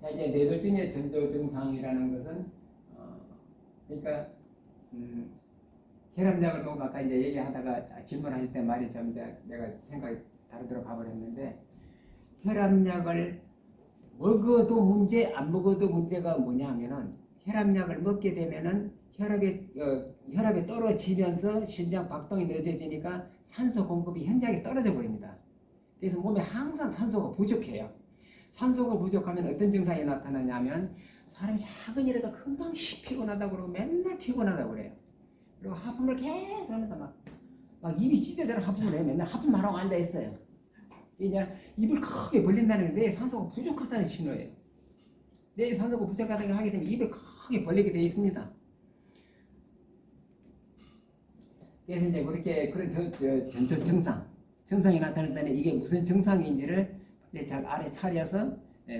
S1: 자, 이제 뇌졸중의 전조 증상이라는 것은 그러니까 혈압약을 먹고 아까 이제 얘기하다가 질문하실 때 말이 좀 이제 내가 생각이 다른 데로 가버렸는데 혈압약을 먹어도 문제 안 먹어도 문제가 뭐냐면은 혈압약을 먹게 되면은 혈압이 떨어지면서 심장 박동이 늦어지니까 산소 공급이 현저하게 떨어져 버립니다. 그래서 몸에 항상 산소가 부족해요. 산소가 부족하면 어떤 증상이 나타나냐면 사람이 작은 일에도 금방 피곤하다고 그러고 맨날 피곤하다고 그래요. 그리고 하품을 계속 하면서 막 입이 찢어져라 하품을 해요. 맨날 하품하라고 앉아 있어요. 이제 입을 크게 벌린다는 게 내 산소가 부족하다는 신호예요. 내 산소가 부족하다고 하게 되면 입을 크게 벌리게 되어 있습니다. 그래서 이제 그렇게 그런 전조 증상이 나타날 때는 이게 무슨 증상인지를 잘 알아차려서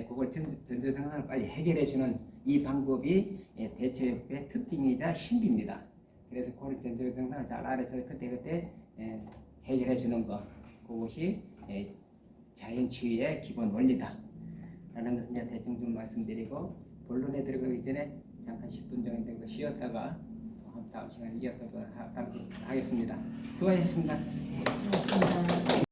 S1: 그걸 전조 증상을 빨리 해결해 주는 이 방법이 대처협의 특징이자 신비입니다. 그래서 그런 전조 증상을 잘 알아서 그때 해결해 주는 것, 그것이 자연치유의 기본 원리다 라는 것을 이제 대충 좀 말씀드리고 본론에 들어가기 전에 잠깐 10분 정도 쉬었다가 다음 시간에 이어서 하겠습니다. 수고하셨습니다.
S4: 고맙습니다.